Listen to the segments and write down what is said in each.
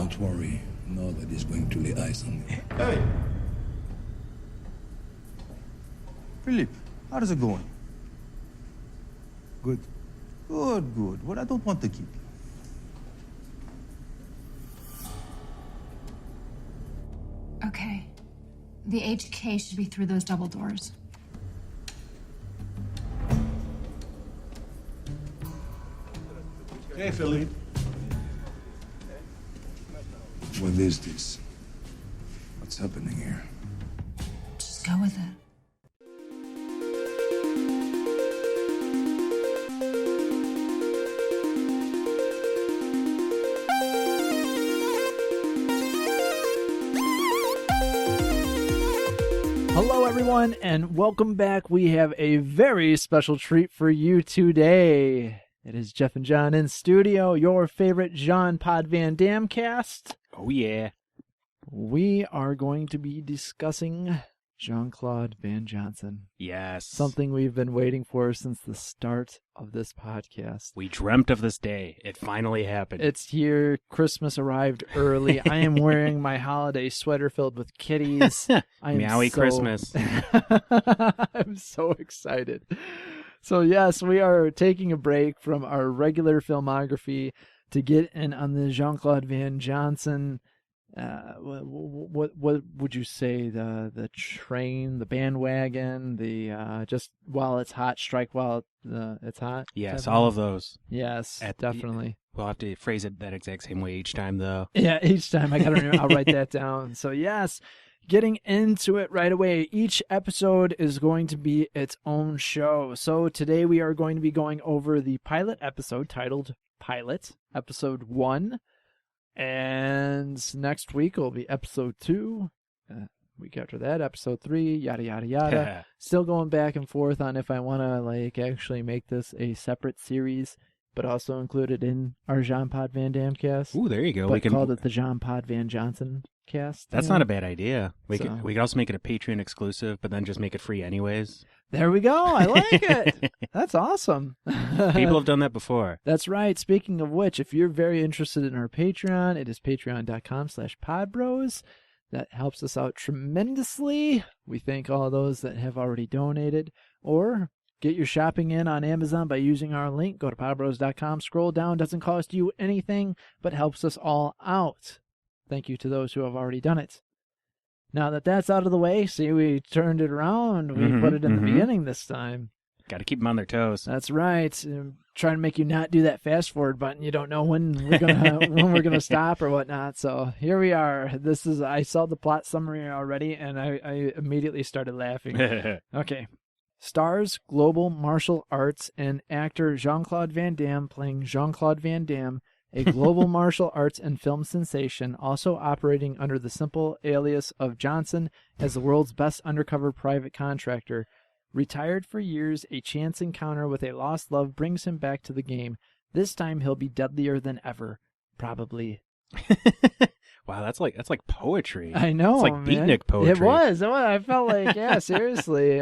Don't worry. Nobody's going to lay eyes on me. Hey! Philip, how is it going? Good. Good. Well, I don't want to keep you. Okay. The HK should be through those double doors. Hey, Philip. What is this? What's happening here? Just go with it. Hello, everyone, and welcome back. We have a very special treat for you today. It is Jeff and John in studio, your favorite Jean-Pod Van Damme cast. Oh, yeah. We are going to be discussing Jean-Claude Van Johnson. Yes. Something we've been waiting for since the start of this podcast. We dreamt of this day. It finally happened. It's here. Christmas arrived early. I am wearing my holiday sweater filled with kitties. Meowy Christmas. I'm so excited. So yes, we are taking a break from our regular filmography to get in on the Jean-Claude Van Johnson. What would you say, the train, the bandwagon, the just while it's hot, strike while it's hot? Yes, all of those. Yes, definitely. We'll have to phrase it that exact same way each time, though. Yeah, each time. I gotta remember. I'll write that down. So yes, getting into it right away. Each episode is going to be its own show. So today we are going to be going over the pilot episode titled Pilot, Episode 1. And next week will be episode 2. Week after that, episode 3, yada, yada, yada. Still going back and forth on if I want to actually make this a separate series, but also include it in our Jean-Pod Van Damme cast. Ooh, there you go. But we called it the Jean-Pod Van Johnson cast. That's not a bad idea. We could also make it a Patreon exclusive, but then just make it free anyways. There we go. I like it. That's awesome. People have done that before. That's right. Speaking of which, if you're very interested in our Patreon, it is patreon.com/podbros. That helps us out tremendously. We thank all those that have already donated. Or get your shopping in on Amazon by using our link. Go to podbros.com. Scroll down. Doesn't cost you anything, but helps us all out. Thank you to those who have already done it. Now that that's out of the way, see, we turned it around. We put it in the beginning this time. Got to keep them on their toes. That's right. Trying to make you not do that fast forward button. You don't know when we're gonna stop or whatnot. So here we are. I saw the plot summary already, and I immediately started laughing. Okay. Stars global martial arts and actor Jean-Claude Van Damme playing Jean-Claude Van Damme, a global martial arts and film sensation, also operating under the simple alias of Johnson as the world's best undercover private contractor. Retired for years, a chance encounter with a lost love brings him back to the game. This time he'll be deadlier than ever. Probably. Wow, that's like poetry. I know, it's like man. beatnik poetry. It was. I felt like, yeah, seriously.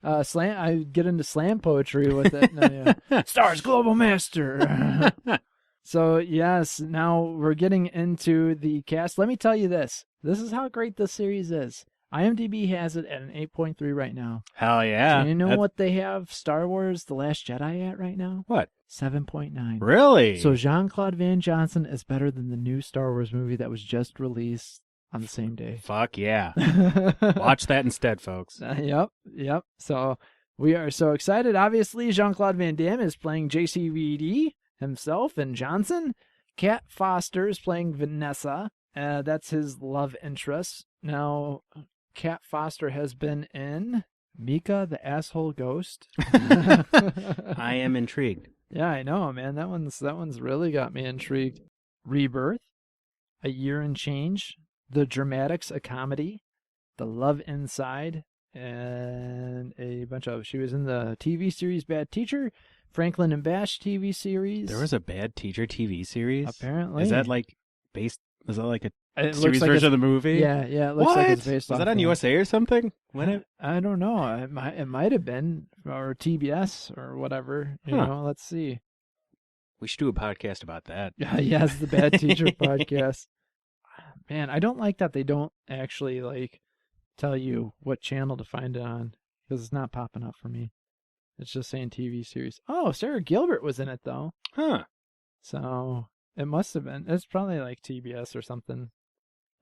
I get into slam poetry with it. No, yeah. Stars Global Master. So, yes, now we're getting into the cast. Let me tell you this. This is how great this series is. IMDb has it at an 8.3 right now. Hell yeah. Do you know what they have Star Wars The Last Jedi at right now? What? 7.9. Really? So Jean-Claude Van Johnson is better than the new Star Wars movie that was just released on the same day. Fuck yeah. Watch that instead, folks. Yep. So we are so excited. Obviously, Jean-Claude Van Damme is playing JCVD himself and Johnson. Kat Foster is playing Vanessa. That's his love interest. Now, Kat Foster has been in Mika the Asshole Ghost. I am intrigued. Yeah, I know, man. That one's really got me intrigued. Rebirth, A Year and Change, The Dramatics, a comedy, The Love Inside, and a bunch of. She was in the TV series Bad Teacher, Franklin and Bash TV series. There was a Bad Teacher TV series? Apparently. Is that like based? Is that like a It series looks like version of the movie? Yeah, it looks like it's based Was off that on of- USA or something? When I don't know. It might have been, or TBS or whatever. You know, let's see. We should do a podcast about that. Yes, the Bad Teacher podcast. Man, I don't like that they don't actually like tell you what channel to find it on because it's not popping up for me. It's just saying TV series. Oh, Sarah Gilbert was in it though. Huh. So it must have been. It's probably like TBS or something.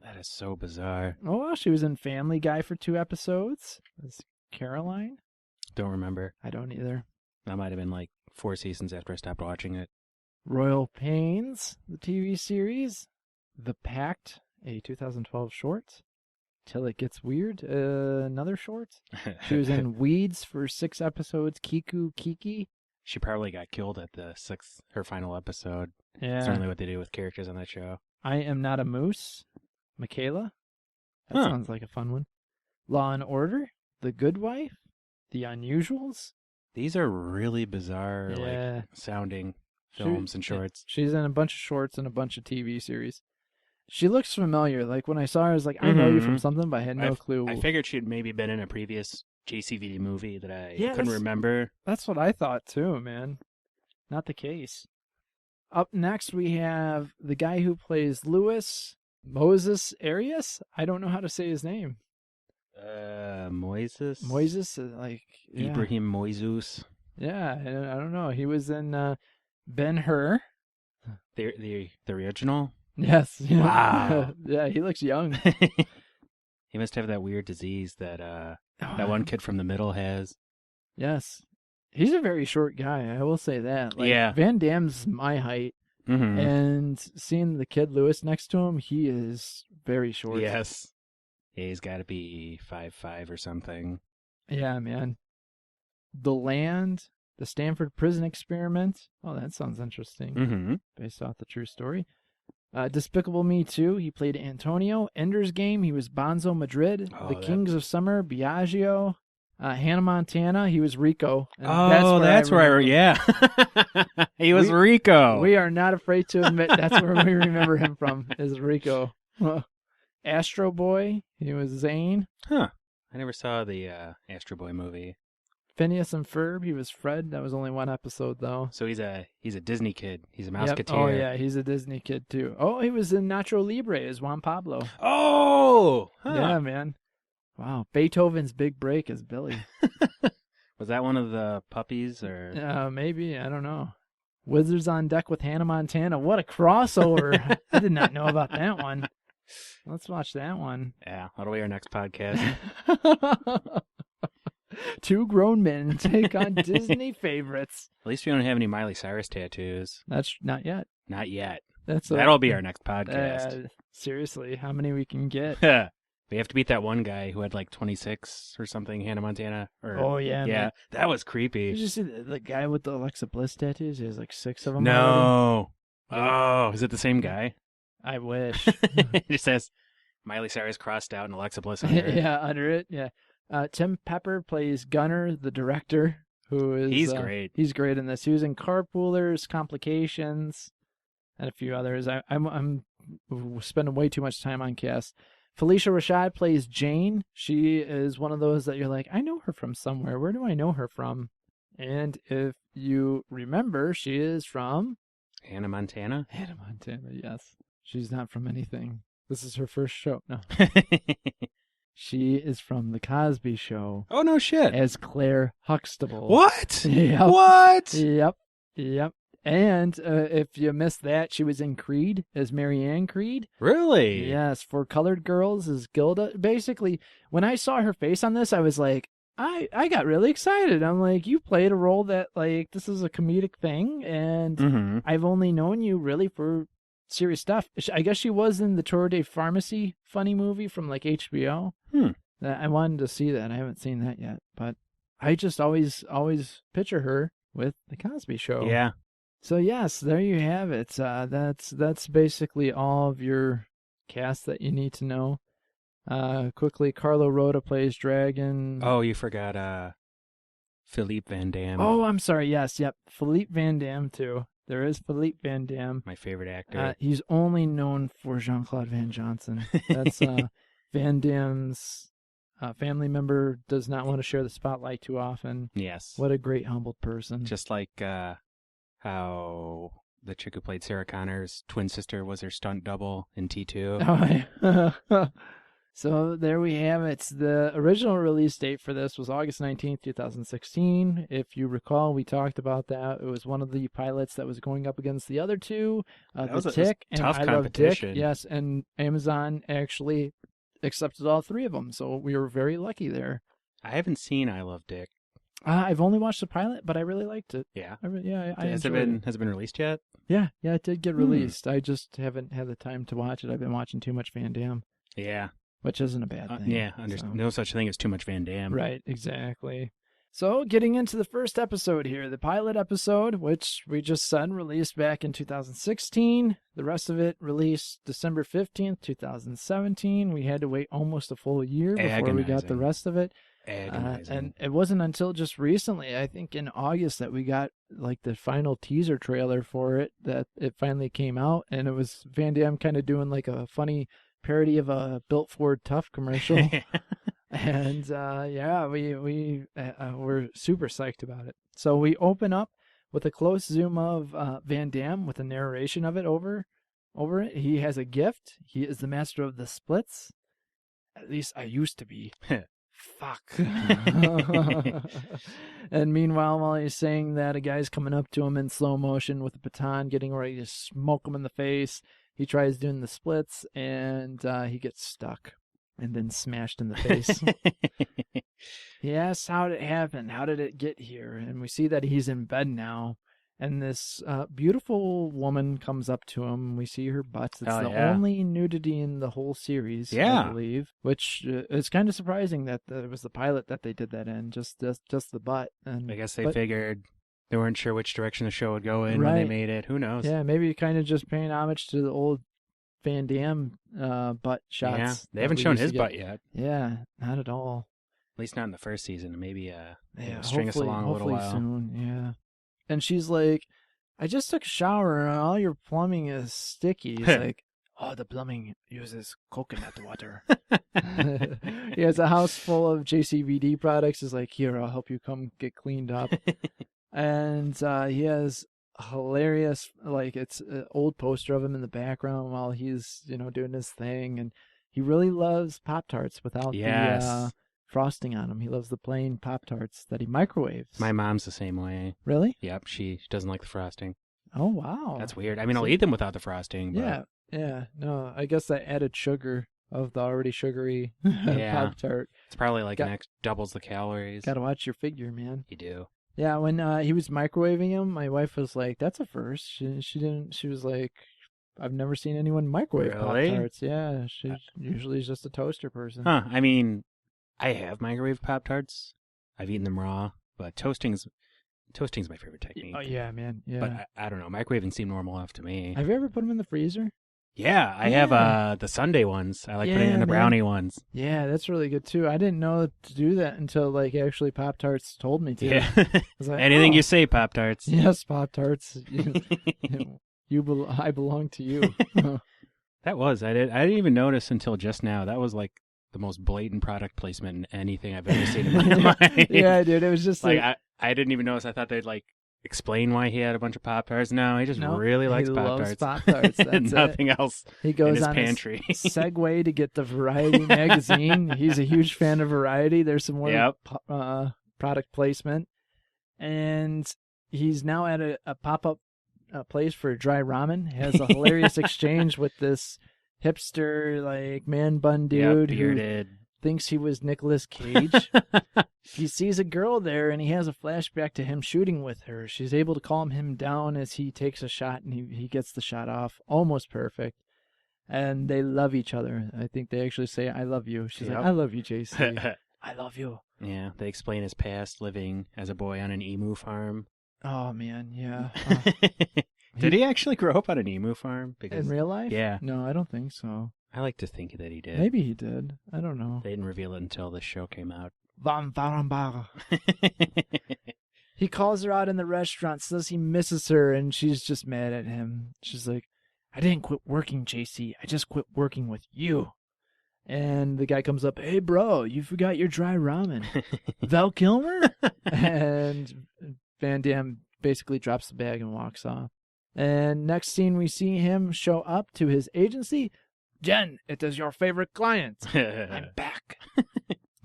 That is so bizarre. Oh, well, she was in Family Guy for 2 episodes. As Caroline? Don't remember. I don't either. That might have been like 4 seasons after I stopped watching it. Royal Pains, the TV series. The Pact, a 2012 short. Till It Gets Weird, another short. She was in Weeds for 6 episodes. Kiku Kiki. She probably got killed at her final episode. Yeah. Certainly what they do with characters on that show. I Am Not a Moose. Michaela. That sounds like a fun one. Law and Order. The Good Wife. The Unusuals. These are really bizarre, like sounding films and shorts. She's in a bunch of shorts and a bunch of TV series. She looks familiar. Like when I saw her, I was like, I know you from something, but I had no clue. I figured she'd maybe been in a previous JCVD movie that I couldn't that's- remember. That's what I thought too, man. Not the case. Up next, we have the guy who plays Lewis, Moses Arias. I don't know how to say his name. Moises? Moises, yeah. Ibrahim Moises. Yeah, I don't know. He was in Ben-Hur. The original? Yes. Wow. Yeah, he looks young. He must have that weird disease that that one kid from the middle has. Yes. He's a very short guy, I will say that. Like, Yeah. Van Damme's my height, Mm-hmm. and seeing the kid Lewis next to him, he is very short. Yes. Yeah, he's got to be 5'5" or something. Yeah, man. The Land, the Stanford Prison Experiment. Oh, that sounds interesting. Mm-hmm. Based off the true story. Despicable Me 2, he played Antonio. Ender's Game, he was Bonzo Madrid. Oh, The Kings of Summer, Biagio. Hannah Montana, he was Rico. And That's where yeah. He was Rico. We are not afraid to admit that's where we remember him from, is Rico. Astro Boy, he was Zane. Huh. I never saw the Astro Boy movie. Phineas and Ferb, he was Fred. That was only 1 episode, though. So he's a Disney kid. He's a Mouseketeer. Oh, yeah, he's a Disney kid, too. Oh, he was in Nacho Libre as Juan Pablo. Oh! Huh. Yeah, man. Wow. Beethoven's Big Break as Billy. Was that one of the puppies or? Maybe. I don't know. Wizards on Deck with Hannah Montana. What a crossover. I did not know about that one. Let's watch that one. Yeah, that'll be our next podcast. 2 grown men take on Disney favorites. At least we don't have any Miley Cyrus tattoos. That's not yet. Not yet. That'll be our next podcast. Seriously, how many we can get? We have to beat that one guy who had like 26 or something, Hannah Montana. Oh, yeah. Yeah, Man. that was creepy. Did you see the guy with the Alexa Bliss tattoos? He has like 6 of them. No. Oh, is it the same guy? I wish. It just says Miley Cyrus crossed out and Alexa Bliss under it. Yeah, under it. Yeah. Tim Pepper plays Gunner, the director, who is... He's great. He's great in this. He was in Carpoolers, Complications, and a few others. I'm spending way too much time on cast. Felicia Rashad plays Jane. She is one of those that you're like, I know her from somewhere. Where do I know her from? And if you remember, she is from... Hannah Montana? Hannah Montana, yes. She's not from anything. This is her first show. No. She is from The Cosby Show. Oh, no shit. As Claire Huxtable. What? Yep. What? Yep. And if you missed that, she was in Creed as Mary Ann Creed. Really? Yes, for Colored Girls as Gilda. Basically, when I saw her face on this, I was like, I got really excited. I'm like, you played a role that, like, this is a comedic thing, and I've only known you really for serious stuff. I guess she was in the Tour de Pharmacy funny movie from, like, HBO. I wanted to see that. I haven't seen that yet, but I just always picture her with The Cosby Show. Yeah. So yes, there you have it. That's basically all of your cast that you need to know. Quickly, Carlo Rota plays Dragon. Oh, you forgot Philippe Van Damme. Oh, I'm sorry. Yes, yep. Philippe Van Damme too. There is Philippe Van Damme. My favorite actor. He's only known for Jean-Claude Van Johnson. That's Van Damme's family member. Does not want to share the spotlight too often. Yes. What a great, humbled person. Just like how the chick who played Sarah Connor's twin sister was her stunt double in T2. Oh, yeah. So there we have it. The original release date for this was August 19th, 2016. If you recall, we talked about that. It was one of the pilots that was going up against the other two, The Tick and tough I Love Dick. competition. Yes, and Amazon actually accepted all three of them, so we were very lucky there. I haven't seen I Love Dick. I've only watched the pilot, but I really liked it. Yeah. I Has it been released yet? Yeah, it did get released. I just haven't had the time to watch it. I've been watching too much Van Damme. Yeah. Which isn't a bad thing. Yeah, so. No such thing as too much Van Damme. Right, exactly. So, getting into the first episode here, the pilot episode, which we just said released back in 2016. The rest of it released December 15th, 2017. We had to wait almost a full year before we got the rest of it. And it wasn't until just recently, I think in August, that we got like the final teaser trailer for it, that it finally came out, and it was Van Damme kind of doing like a funny parody of a Built Ford Tough commercial. And we're super psyched about it. So we open up with a close zoom of Van Damme with a narration of it over it. He has a gift. He is the master of the splits. At least I used to be. Fuck. And meanwhile, while he's saying that, a guy's coming up to him in slow motion with a baton, getting ready to smoke him in the face. He tries doing the splits, and he gets stuck and then smashed in the face. He asks how did it happen? How did it get here? And we see that he's in bed now. And this beautiful woman comes up to him. We see her butts. It's only nudity in the whole series, I believe. Which is kind of surprising that it was the pilot that they did that in, just the butt. And I guess they figured they weren't sure which direction the show would go in when they made it. Who knows? Yeah, maybe kind of just paying homage to the old Van Damme butt shots. Yeah, they haven't shown his butt yet. Yeah, not at all. At least not in the first season. Maybe string us along a little while. Soon, yeah. And she's like, I just took a shower and all your plumbing is sticky. He's like, oh, the plumbing uses coconut water. He has a house full of JCVD products. He's like, here, I'll help you come get cleaned up. And he has hilarious, like, it's an old poster of him in the background while he's, doing his thing. And he really loves Pop-Tarts without the frosting on them. He loves the plain Pop-Tarts that he microwaves. My mom's the same way. Really? Yep, she doesn't like the frosting. Oh, wow. That's weird. I mean, I'll eat them without the frosting. But... Yeah. No, I guess that added sugar of the already sugary Pop-Tart. It's probably like doubles the calories. Gotta watch your figure, man. You do. Yeah, when he was microwaving him, my wife was like, that's a first. She was like, I've never seen anyone microwave Pop-Tarts. Yeah, she usually is just a toaster person. Huh, I mean, I have microwave Pop-Tarts. I've eaten them raw, but toasting's my favorite technique. Oh, yeah, man. Yeah. But I don't know. Microwaving seemed normal enough to me. Have you ever put them in the freezer? Yeah, I have the Sundae ones. I like putting it in the brownie ones. Yeah, that's really good too. I didn't know to do that until actually Pop-Tarts told me to. Yeah. I was like, anything you say, Pop-Tarts. Yes, Pop-Tarts. I belong to you. That was. I didn't even notice until just now. That was like the most blatant product placement in anything I've ever seen in my life. Yeah, dude. It was just like I didn't even notice. I thought they'd explain why he had a bunch of Pop-Tarts. No, he just really likes Pop-Tarts. He loves Pop-Tarts. That's nothing else. He goes in his on pantry. His Segway to get the Variety magazine. He's a huge fan of Variety. There's some more product placement, and he's now at a pop-up place for dry ramen. He has a hilarious exchange with this hipster man bun dude bearded. Who thinks he was Nicolas Cage. He sees a girl there, and he has a flashback to him shooting with her. She's able to calm him down as he takes a shot, and he gets the shot off almost perfect. And they love each other. I think they actually say, I love you. She's like, I love you, JC. I love you. Yeah, they explain his past living as a boy on an emu farm. Oh, man, yeah. Did he actually grow up on an emu farm? In real life? Yeah. No, I don't think so. I like to think that he did. Maybe he did. I don't know. They didn't reveal it until the show came out. Van Varenbach. He calls her out in the restaurant, says he misses her, and she's just mad at him. She's like, I didn't quit working, JC. I just quit working with you. And the guy comes up, hey, bro, you forgot your dry ramen. Val Kilmer? And Van Damme basically drops the bag and walks off. And next scene, we see him show up to his agency. Jen, it is your favorite client. I'm back.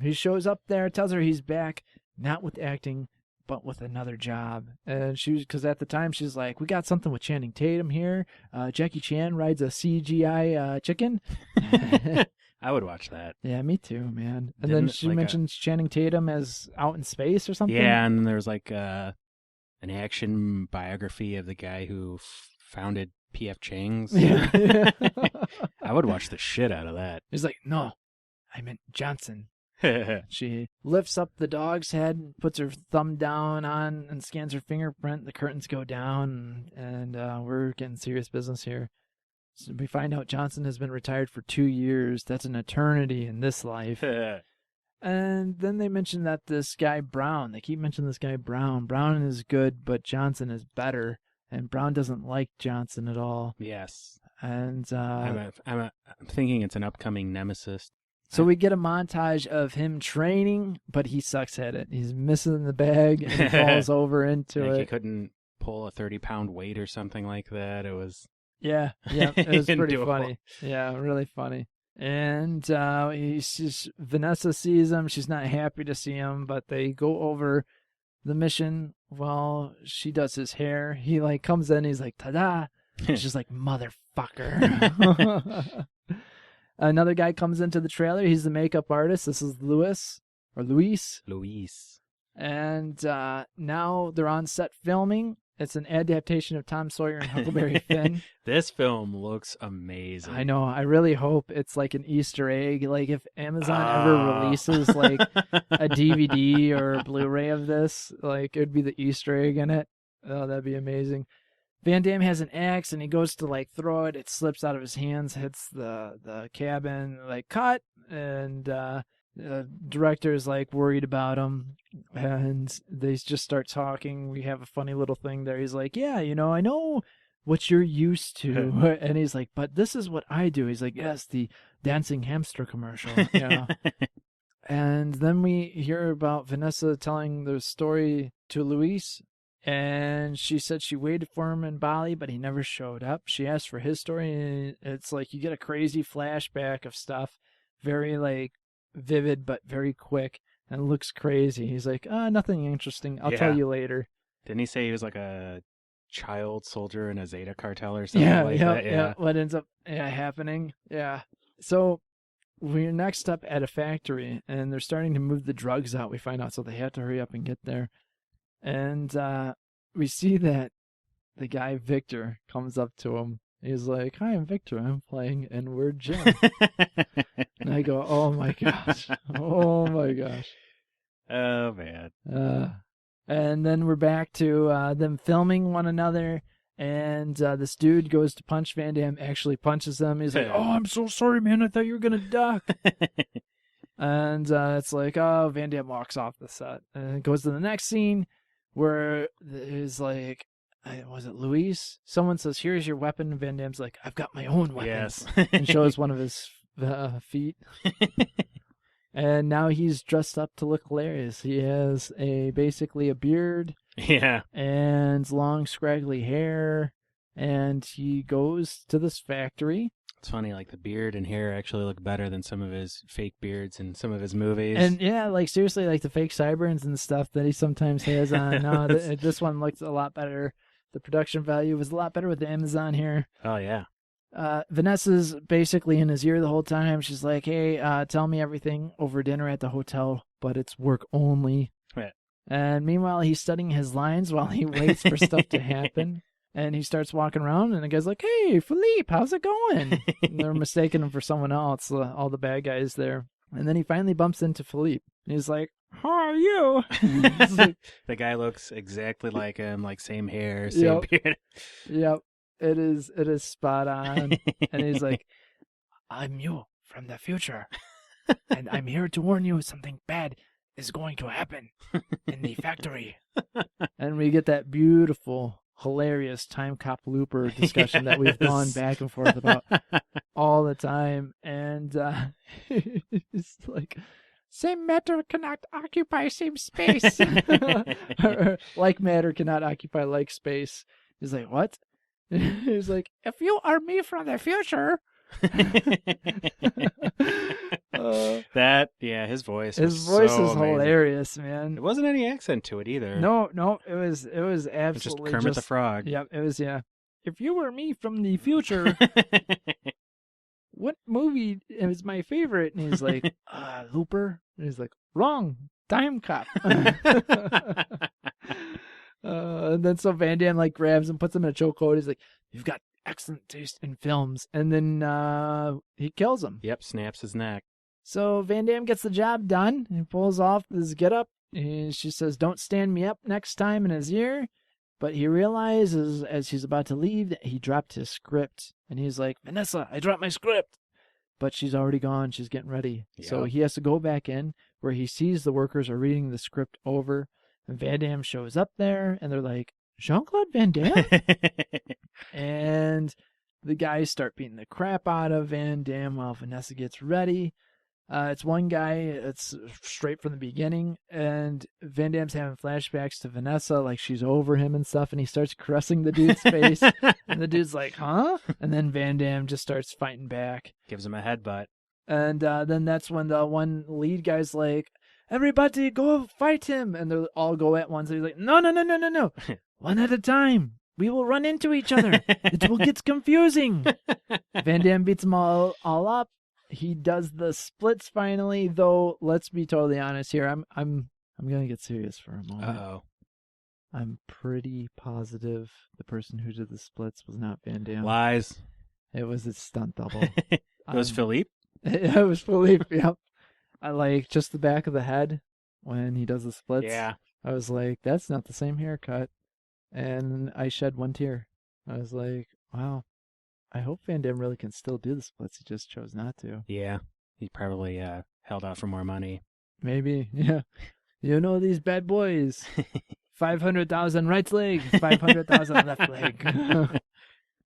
He shows up there, tells her he's back, not with acting, but with another job. And because at the time she's like, we got something with Channing Tatum here. Jackie Chan rides a CGI chicken. I would watch that. Yeah, me too, man. And then she mentions Channing Tatum as out in space or something. Yeah, and there's like an action biography of the guy who founded P.F. Chang's. Yeah. I would watch the shit out of that. He's like, no, I meant Johnson. She lifts up the dog's head, puts her thumb down on and scans her fingerprint. The curtains go down, and we're getting serious business here. So we find out Johnson has been retired for 2 years. That's an eternity in this life. And then they mention that this guy Brown, they keep mentioning this guy Brown. Brown is good, but Johnson is better. And Brown doesn't like Johnson at all. Yes. And I'm thinking it's an upcoming nemesis. So we get a montage of him training, but he sucks at it. He's missing the bag and he falls over into it. He couldn't pull a 30-pound weight or something like that. It was... Yeah, it was pretty Doable. funny. Yeah, really funny. And Vanessa sees him. She's not happy to see him, but they go over the mission while she does his hair. He like comes in, he's like, ta-da! She's just like, motherfucker. Another guy comes into the trailer. He's the makeup artist. This is Luis. And now they're on set filming. It's an adaptation of Tom Sawyer and Huckleberry Finn. This film looks amazing. I know. I really hope it's like an Easter egg. Like if Amazon ever releases like a DVD or a Blu-ray of this, like it'd be the Easter egg in it. Oh, that'd be amazing. Van Damme has an axe and he goes to like throw it. It slips out of his hands, hits the cabin, like cut. And the director is like worried about him. And they just start talking. We have a funny little thing there. He's like, yeah, I know what you're used to. And he's like, but this is what I do. He's like, yes, the dancing hamster commercial. Yeah. And then we hear about Vanessa telling the story to Luis. And she said she waited for him in Bali, but he never showed up. She asked for his story, and it's like you get a crazy flashback of stuff, very like vivid but very quick, and it looks crazy. He's like, nothing interesting. I'll tell you later. Didn't he say he was like a child soldier in a Zeta cartel or something that? Yeah. What ends up happening? Yeah. So we're next up at a factory, and they're starting to move the drugs out. We find out, so they have to hurry up and get there. And we see that the guy Victor comes up to him. He's like, "Hi, I'm Victor. I'm playing, and we're Jim." And I go, "Oh my gosh! Oh my gosh!" Oh man. And then we're back to them filming one another. And this dude goes to punch Van Damme, actually punches him. He's like, "Oh, I'm so sorry, man. I thought you were gonna duck." And it's like, oh, Van Damme walks off the set. And it goes to the next scene where there's like, was it Luis? Someone says, "Here's your weapon." And Van Damme's like, "I've got my own weapon." Yes. And shows one of his feet. And now he's dressed up to look hilarious. He has basically a beard. Yeah. And long scraggly hair. And he goes to this factory. It's funny, like the beard and hair actually look better than some of his fake beards in some of his movies. And yeah, like seriously, like the fake sideburns and stuff that he sometimes has on. No, this one looks a lot better. The production value was a lot better with the Amazon here. Oh, yeah. Vanessa's basically in his ear the whole time. She's like, "Hey, tell me everything over dinner at the hotel, but it's work only." Yeah. And meanwhile, he's studying his lines while he waits for stuff to happen. And he starts walking around, and the guy's like, "Hey, Philippe, how's it going?" And they're mistaking him for someone else, all the bad guys there. And then he finally bumps into Philippe. And he's like, "How are you?" The guy looks exactly like him, like same hair, same beard. Yep, it is spot on. And he's like, "I'm you from the future, and I'm here to warn you something bad is going to happen in the factory." And we get that beautiful, hilarious time cop looper discussion that we've gone back and forth about all the time. And it's like, same matter cannot occupy same space. Or, like matter cannot occupy like space. He's like, what? He's like, if you are me from the future. His voice. His was voice so is amazing. hilarious, man. There wasn't any accent to it either. No, it was It's absolutely just Kermit the Frog. Yep, it was, yeah. If you were me from the future, what movie is my favorite? And he's like, Looper. And he's like, wrong. Time Cop. And then so Van Damme like grabs him, puts him in a chokehold. He's like, you've got excellent taste in films. And then he kills him. Yep, snaps his neck. So Van Damme gets the job done. He pulls off his getup. And she says, don't stand me up next time in his ear. But he realizes as he's about to leave that he dropped his script. And he's like, Vanessa, I dropped my script. But she's already gone. She's getting ready. Yep. So he has to go back in where he sees the workers are reading the script over. And Van Damme shows up there. And they're like, Jean-Claude Van Damme? And the guys start beating the crap out of Van Damme while Vanessa gets ready. It's one guy, it's straight from the beginning, and Van Damme's having flashbacks to Vanessa, like she's over him and stuff, and he starts caressing the dude's face, and the dude's like, huh? And then Van Damme just starts fighting back. Gives him a headbutt. And then that's when the one lead guy's like, everybody go fight him, and they all go at once, and he's like, no. One at a time. We will run into each other. It will get confusing. Van Damme beats them all up. He does the splits finally, though. Let's be totally honest here. I'm gonna get serious for a moment. Uh-oh. I'm pretty positive the person who did the splits was not Van Damme. Lies. It was his stunt double. It was Philippe? It was Philippe. Yep. I like just the back of the head when he does the splits. Yeah. I was like, that's not the same haircut, and I shed one tear. I was like, wow. I hope Van Damme really can still do the splits. He just chose not to. Yeah. He probably held out for more money. Maybe, yeah. You know these bad boys. 500,000 right leg, 500,000 left leg.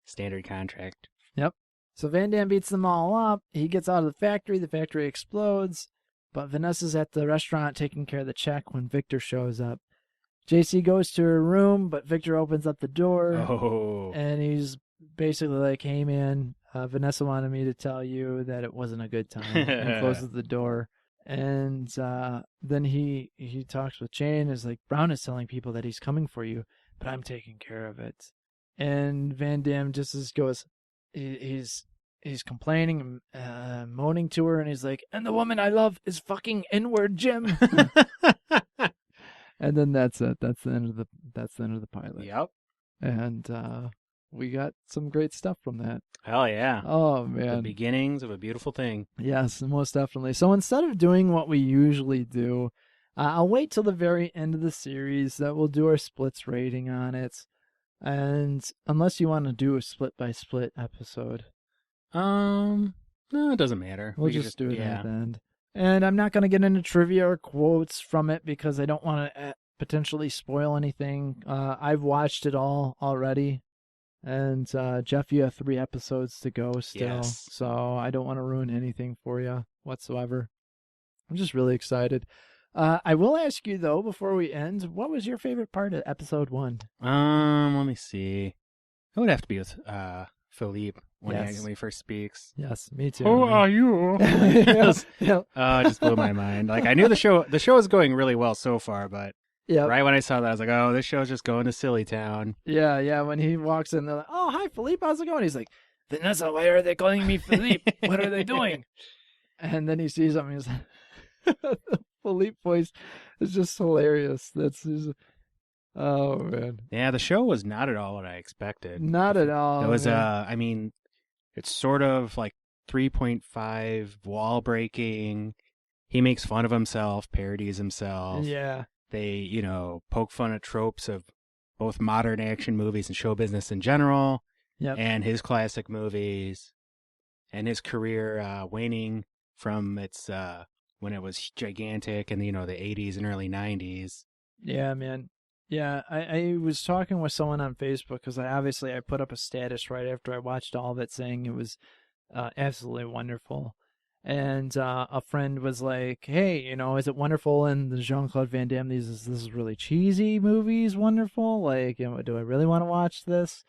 Standard contract. Yep. So Van Damme beats them all up. He gets out of the factory explodes. But Vanessa's at the restaurant taking care of the check when Victor shows up. JC goes to her room, but Victor opens up the door. Oh. And he's basically like, hey man, Vanessa wanted me to tell you that it wasn't a good time, and closes the door. And then he talks with Jane, is like, Brown is telling people that he's coming for you, but I'm taking care of it. And Van Damme just goes, he's complaining and moaning to her, and he's like, and the woman I love is fucking N-word Jim. And then that's it. That's the end of the pilot. Yep. And we got some great stuff from that. Hell yeah. Oh, man. The beginnings of a beautiful thing. Yes, most definitely. So instead of doing what we usually do, I'll wait till the very end of the series that we'll do our splits rating on it. And unless you want to do a split-by-split episode. No, it doesn't matter. We'll We can just do it yeah. at the end. And I'm not going to get into trivia or quotes from it because I don't want to potentially spoil anything. I've watched it all already. And Jeff, you have 3 episodes to go still. Yes. So I don't want to ruin anything for you whatsoever. I'm just really excited. I will ask you, though, before we end, what was your favorite part of episode 1? Let me see. It would have to be with Philippe when Yes. he first speaks. Yes, me too. Who man. are you? Yeah. It just blew my mind. Like, I knew the show is going really well so far, but Yeah. right when I saw that, I was like, oh, this show's just going to Silly Town. Yeah. When he walks in, they're like, oh, hi, Philippe, how's it going? He's like, Vanessa, why are they calling me Philippe? What are they doing? And then he sees him, and he's like, the Philippe voice is just hilarious. That's just, oh, man. Yeah, the show was not at all what I expected. Not at all. It was, man. I mean, it's sort of like 3.5 wall breaking. He makes fun of himself, parodies himself. Yeah. They, poke fun at tropes of both modern action movies and show business in general, Yep. and his classic movies, and his career waning from its when it was gigantic in the 80s and early 90s. Yeah, man. Yeah, I was talking with someone on Facebook because I put up a status right after I watched all of it saying it was absolutely wonderful. And a friend was like, hey, is it wonderful in the Jean-Claude Van Damme, this is really cheesy movies wonderful? Like, do I really want to watch this?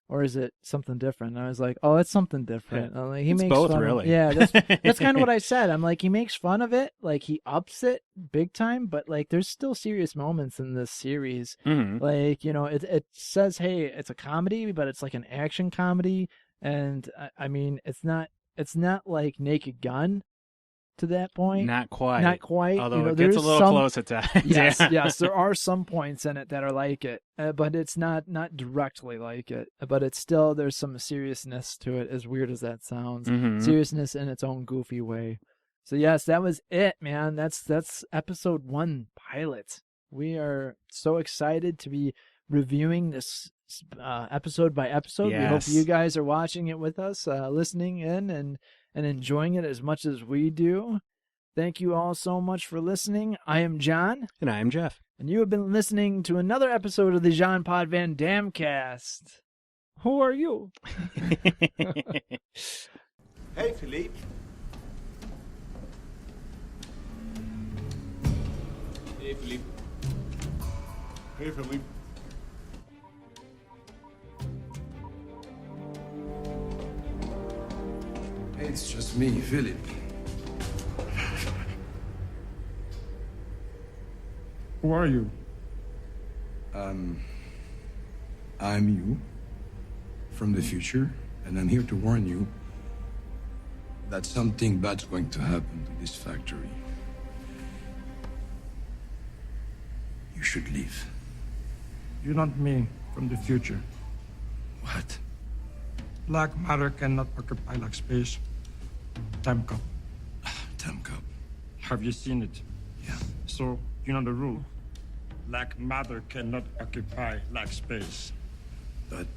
or is it something different? And I was like, oh, it's something different. I'm like, he It's makes both, fun really. Yeah, that's kind of what I said. I'm like, he makes fun of it, like he ups it big time, but like there's still serious moments in this series. Mhm. Like, you know, it says, hey, it's a comedy, but it's like an action comedy, and I mean, it's not like Naked Gun to that point. Not quite. Not quite. Although You know, it gets a there's little some, close at times. yes, yeah. yes, there are some points in it that are like it, but it's not directly like it. But it's still, there's some seriousness to it, as weird as that sounds. Mhm. Seriousness in its own goofy way. So yes, that was it, man. That's episode 1 pilot. We are so excited to be reviewing this episode by episode. We hope Yes. you guys are watching it with us, listening in and enjoying it as much as we do. Thank you all so much for listening. I am John, And I'm Jeff. and you have been listening to another episode of the Jean Pod Van Dam Cast. Who are you? Hey, Philippe. Hey, Philippe. Hey, Philippe. Hey, it's just me, Philip. Who are you? I'm you from the future, and I'm here to warn you that something bad's going to happen to this factory. You should leave. You're not me from the future. What? Black matter cannot occupy like space. Time cup. Time Cup. Have you seen it? Yeah. So, you know the rule. Black matter cannot occupy like space. But,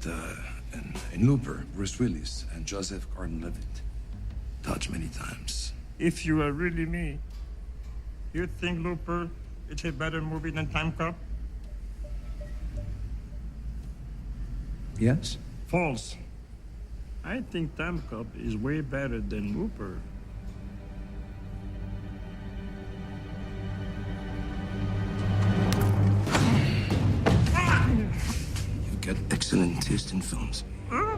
in Looper, Bruce Willis and Joseph Gordon-Levitt touched many times. If you are really me, you think Looper is a better movie than Time Cup? Yes? False. I think Time Cup is way better than Looper. You get excellent taste in films. Huh?